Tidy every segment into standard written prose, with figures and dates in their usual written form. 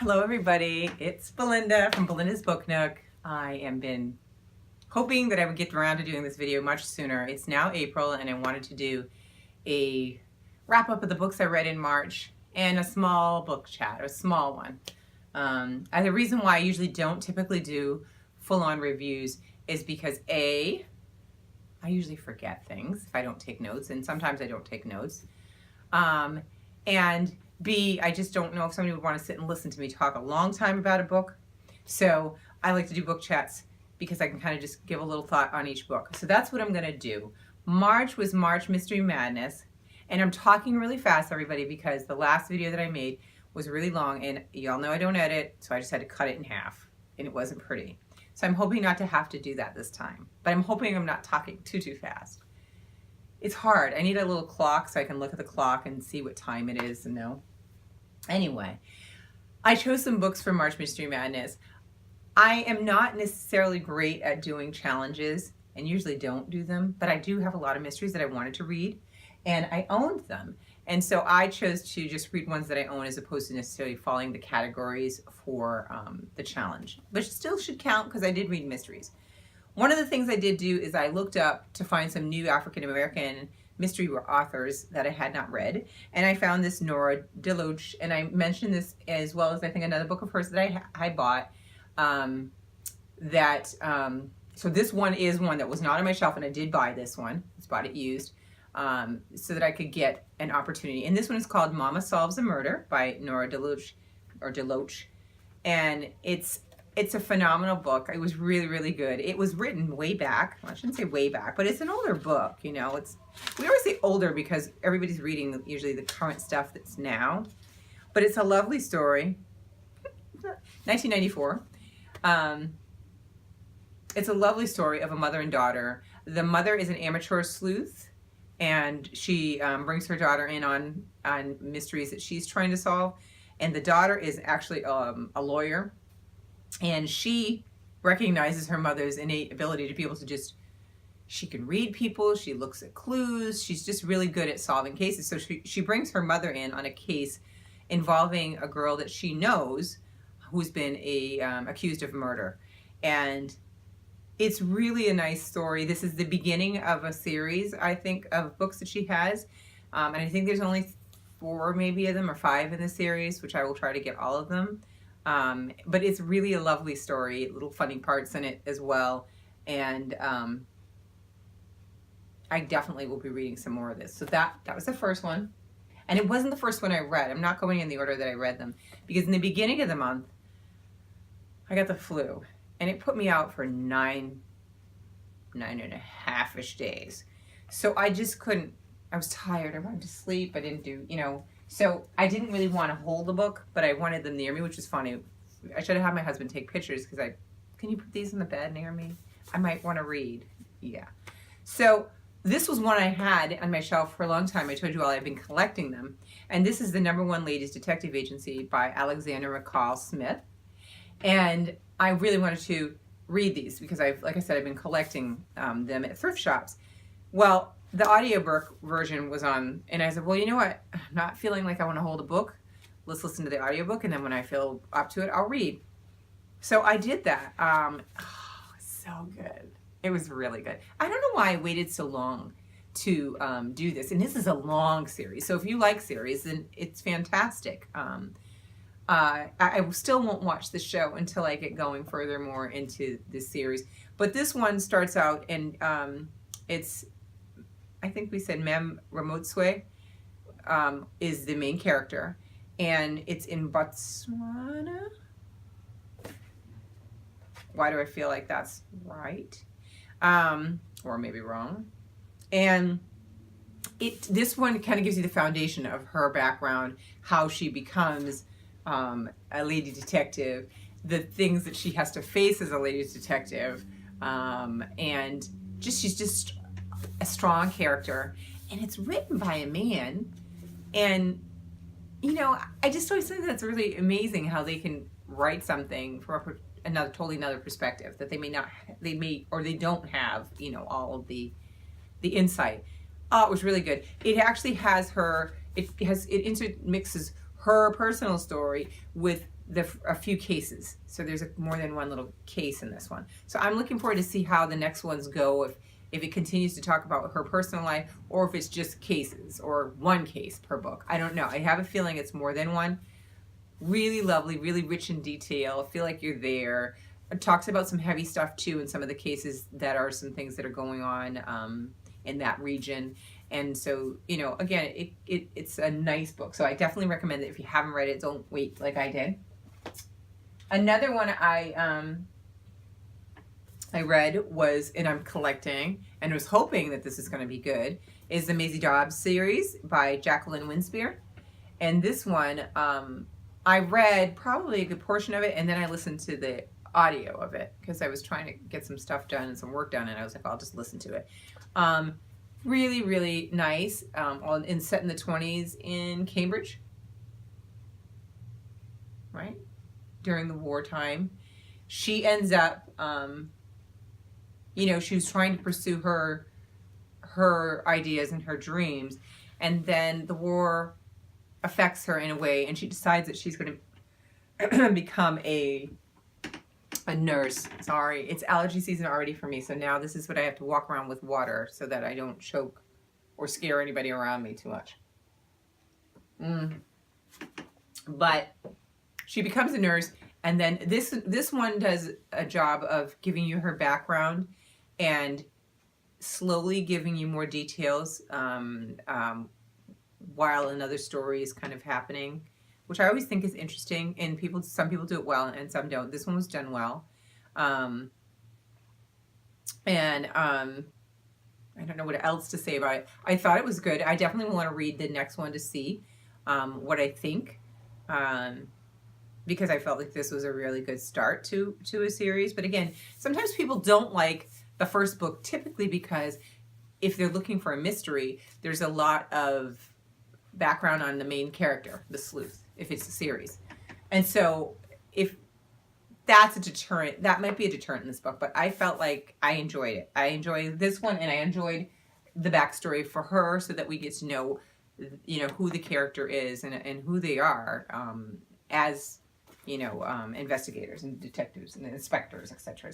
Hello everybody, it's Belinda from Belinda's Book Nook. I am been hoping that I would get around to doing this video much sooner. It's now April and I wanted to do a wrap up of the books I read in March and a small book chat, a small one. And the reason why I usually don't typically do full-on reviews is because A, I usually forget things if I don't take notes, and sometimes I don't take notes. And B, I just don't know if somebody would want to sit and listen to me talk a long time about a book. So I like to do book chats because I can kind of just give a little thought on each book. So that's what I'm going to do. March was March Mystery Madness. And I'm talking really fast, everybody, because the last video that I made was really long. And y'all know I don't edit, so I just had to cut it in half. And it wasn't pretty. So I'm hoping not to have to do that this time. But I'm hoping I'm not talking too fast. It's hard. I need a little clock so I can look at the clock and see what time it is and know. Anyway, I chose some books for March Mystery Madness. I am not necessarily great at doing challenges and usually don't do them, but I do have a lot of mysteries that I wanted to read and I owned them. And so I chose to just read ones that I own as opposed to necessarily following the categories for the challenge, which still should count because I did read mysteries. One of the things I did do is I looked up to find some new African-American mystery authors that I had not read, and I found this Nora Deloach, and I mentioned this as well as I think another book of hers that I bought. So this one is one that was not on my shelf, and I did buy this one. I bought it used so that I could get an opportunity. And this one is called Mama Solves a Murder by Nora Deloach, and it's a phenomenal book. It was really, really good. It was written way back. Well, I shouldn't say way back, but it's an older book, you know. We always say older because everybody's reading usually the current stuff that's now. But it's a lovely story. 1994. It's a lovely story of a mother and daughter. The mother is an amateur sleuth, and she brings her daughter in on mysteries that she's trying to solve. And the daughter is actually a lawyer. And she recognizes her mother's innate ability to be able to she can read people, she looks at clues, she's just really good at solving cases. So she brings her mother in on a case involving a girl that she knows who's been accused of murder. And it's really a nice story. This is the beginning of a series, I think, of books that she has. And I think there's only 4 maybe of them or 5 in the series, which I will try to get all of them. But it's really a lovely story, little funny parts in it as well. And I definitely will be reading some more of this. So that was the first one. And it wasn't the first one I read. I'm not going in the order that I read them. Because in the beginning of the month, I got the flu. And it put me out for 9 and a half-ish days. So I just couldn't, I was tired. I wanted to sleep. I didn't do, so I didn't really want to hold the book, but I wanted them near me, which is funny. I should have had my husband take pictures because can you put these in the bed near me? I might want to read. Yeah. So this was one I had on my shelf for a long time. I told you all I've been collecting them. And this is the #1 Ladies Detective Agency by Alexander McCall Smith. And I really wanted to read these because like I said, I've been collecting them at thrift shops. Well, the audiobook version was on, and I said, well, you know what? I'm not feeling like I want to hold a book. Let's listen to the audiobook, and then when I feel up to it, I'll read. So I did that. So good. It was really good. I don't know why I waited so long to do this, and this is a long series. So if you like series, then it's fantastic. I still won't watch the show until I get going furthermore into this series. But this one starts out, and it's, I think we said Mem Ramotswe is the main character, and it's in Botswana. Why do I feel like that's right? Or maybe wrong. And this one kind of gives you the foundation of her background, how she becomes a lady detective, the things that she has to face as a lady detective, and she's just a strong character. And it's written by a man, and I just always think that's really amazing how they can write something from totally another perspective that they don't have all of the insight. Oh, it was really good. It actually has it intermixes her personal story with a few cases. So there's more than one little case in this one. So I'm looking forward to see how the next ones go, if it continues to talk about her personal life, or if it's just cases, or one case per book. I don't know. I have a feeling it's more than one. Really lovely, really rich in detail. I feel like you're there. It talks about some heavy stuff too in some of the cases that are some things that are going on in that region. And so, you know, again, it's a nice book. So I definitely recommend it. If you haven't read it, don't wait like I did. Another one I read was, and I'm collecting, and was hoping that this is going to be good, is the Maisie Dobbs series by Jacqueline Winspear. And this one, I read probably a good portion of it, and then I listened to the audio of it because I was trying to get some stuff done and some work done, and I was like, I'll just listen to it. Really, really nice, and set in the 20s in Cambridge, right? During the wartime. She ends up, you know, she was trying to pursue her ideas and her dreams, and then the war affects her in a way, and she decides that she's going to become a nurse. Sorry, it's allergy season already for me, so now this is what I have to walk around with water so that I don't choke or scare anybody around me too much. But she becomes a nurse, and then this one does a job of giving you her background and slowly giving you more details while another story is kind of happening, which I always think is interesting. And some people do it well and some don't. This one was done well. I don't know what else to say about it. I thought it was good. I definitely want to read the next one to see what I think, because I felt like this was a really good start to a series. But again, sometimes people don't like the first book, typically because if they're looking for a mystery, there's a lot of background on the main character, the sleuth, if it's a series. And so if that's a deterrent, that might be a deterrent in this book, but I felt like I enjoyed it. I enjoyed this one, and I enjoyed the backstory for her so that we get to know, you know, who the character is and who they are as, you know, investigators and detectives and inspectors, etc.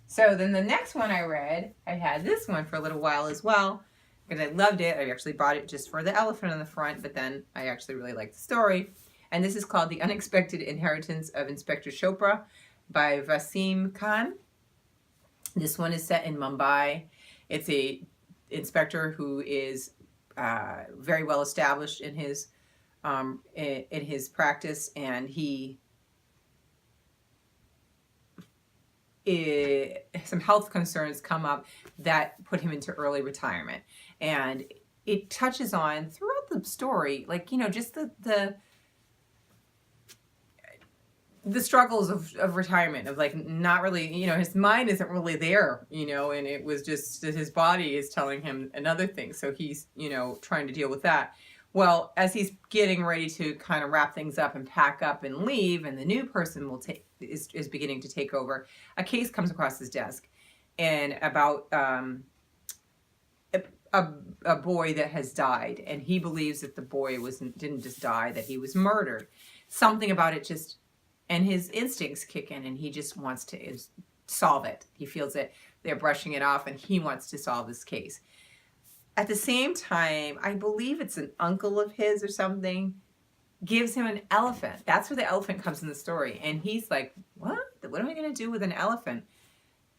So then the next one I read, I had this one for a little while as well, because I loved it. I actually bought it just for the elephant on the front, but then I actually really liked the story. And this is called The Unexpected Inheritance of Inspector Chopra by Wasim Khan. This one is set in Mumbai. It's a inspector who is very well established in his practice, and some health concerns come up that put him into early retirement. And it touches on throughout the story, like, you know, just the struggles of retirement, of like not really, you know, his mind isn't really there, you know, and it was just that his body is telling him another thing. So he's, you know, trying to deal with that. Well, as he's getting ready to kind of wrap things up and pack up and leave, and the new person is beginning to take over, a case comes across his desk, and about a boy that has died, and he believes that the boy didn't just die, that he was murdered. Something about it just, and his instincts kick in, and he just wants to solve it. He feels that they're brushing it off, and he wants to solve this case. At the same time, I believe it's an uncle of his or something, gives him an elephant. That's where the elephant comes in the story. And he's like, what? What am I going to do with an elephant?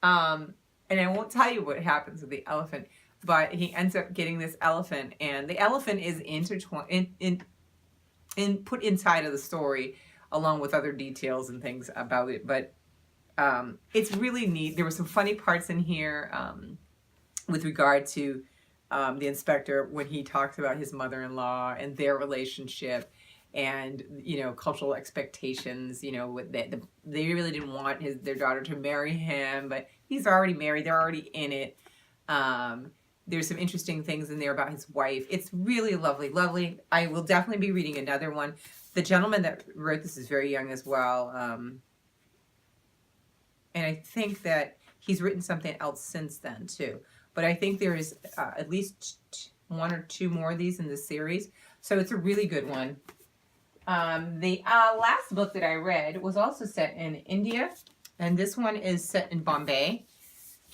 And I won't tell you what happens with the elephant, but he ends up getting this elephant, and the elephant is put inside of the story along with other details and things about it. But it's really neat. There were some funny parts in here with regard to the inspector when he talks about his mother-in-law and their relationship, and, you know, cultural expectations. You know, they really didn't want their daughter to marry him, but he's already married. They're already in it. There's some interesting things in there about his wife. It's really lovely, lovely. I will definitely be reading another one. The gentleman that wrote this is very young as well. And I think that he's written something else since then too. But I think there is at least one or two more of these in this series. So it's a really good one. The last book that I read was also set in India, and this one is set in Bombay.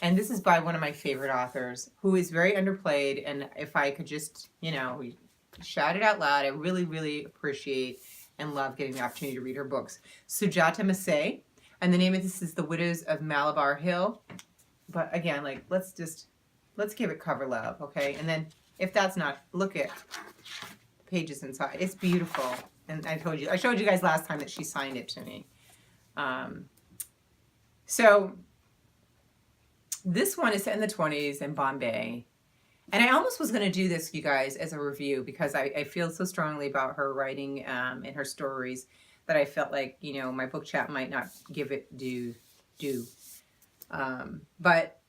And this is by one of my favorite authors who is very underplayed. And if I could just, shout it out loud, I really, really appreciate and love getting the opportunity to read her books. Sujata Masay. And the name of this is The Widows of Malabar Hill. But again, let's give it cover love, okay? And then if that's not, look at the pages inside. It's beautiful. And I showed you guys last time that she signed it to me. So this one is set in the 20s in Bombay. And I almost was going to do this, you guys, as a review because I feel so strongly about her writing and her stories that I felt like, my book chat might not give it due. But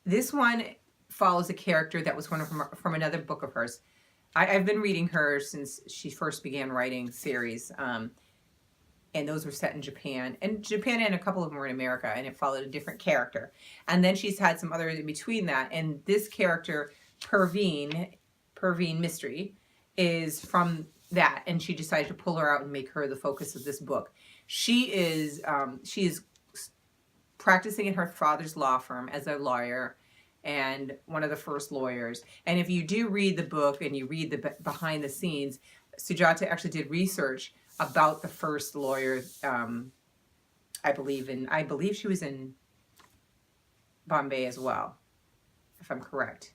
this one follows a character that was from another book of hers. I've been reading her since she first began writing series. And those were set in Japan. And Japan and a couple of them were in America, and it followed a different character. And then she's had some others in between that. And this character, Perveen Mystery, is from that. And she decided to pull her out and make her the focus of this book. She is practicing in her father's law firm as a lawyer and one of the first lawyers. And if you do read the book and you read the behind the scenes, Sujata actually did research about the first lawyer, I believe she was in Bombay as well, if I'm correct.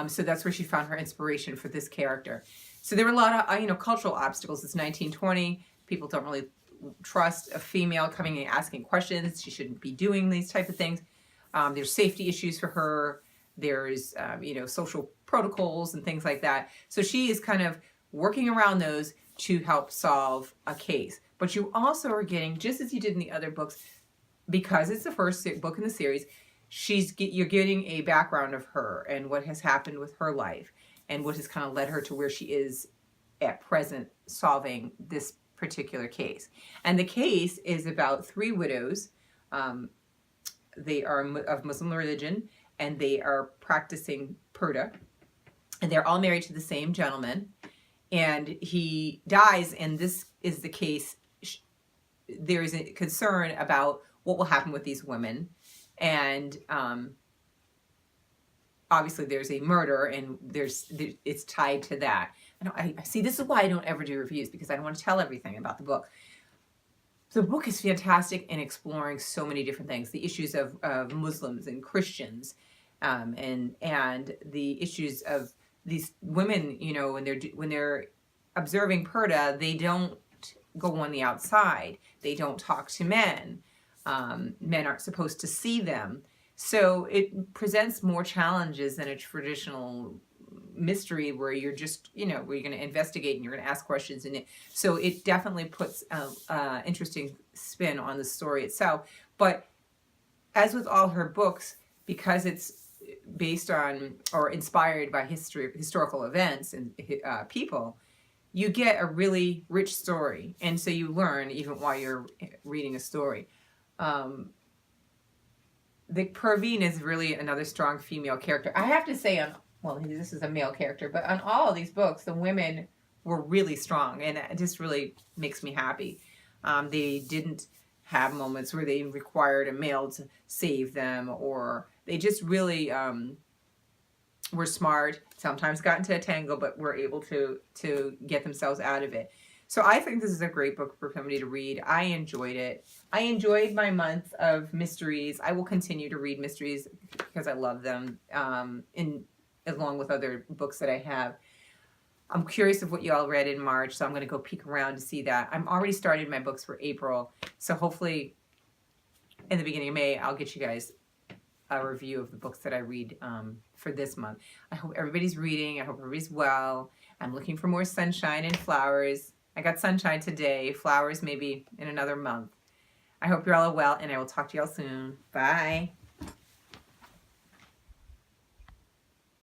So that's where she found her inspiration for this character. So there were a lot of, cultural obstacles. It's 1920. People don't really trust a female coming and asking questions. She shouldn't be doing these type of things. There's safety issues for her. There's, social protocols and things like that. So she is kind of working around those to help solve a case. But you also are getting, just as you did in the other books, because it's the first book in the series, you're getting a background of her and what has happened with her life and what has kind of led her to where she is at present solving this particular case. And the case is about 3 widows. They are of Muslim religion and they are practicing purdah. And they're all married to the same gentleman. And he dies, and this is the case. There is a concern about what will happen with these women. And obviously there's a murder, and it's tied to that. I see, this is why I don't ever do reviews, because I don't want to tell everything about the book. The book is fantastic in exploring so many different things. The issues of Muslims and Christians, and the issues of these women, when they're observing purdah, they don't go on the outside. They don't talk to men. Men aren't supposed to see them. So it presents more challenges than a traditional mystery where you're just, where you're going to investigate and you're going to ask questions. So it definitely puts an interesting spin on the story itself. But as with all her books, because it's based on or inspired by historical events and people, you get a really rich story. And so you learn even while you're reading a story. The Perveen is really another strong female character. I have to say, this is a male character, but on all of these books, the women were really strong, and it just really makes me happy. They didn't have moments where they required a male to save them, or they just really were smart, sometimes got into a tangle, but were able to get themselves out of it. So I think this is a great book for somebody to read. I enjoyed it. I enjoyed my month of mysteries. I will continue to read mysteries because I love them, along with other books that I have. I'm curious of what you all read in March, so I'm going to go peek around to see that. I'm already started my books for April, so hopefully in the beginning of May, I'll get you guys a review of the books that I read for this month. I hope everybody's reading. I hope everybody's well. I'm looking for more sunshine and flowers. I got sunshine today, flowers maybe in another month. I hope you're all well, and I will talk to you all soon. Bye.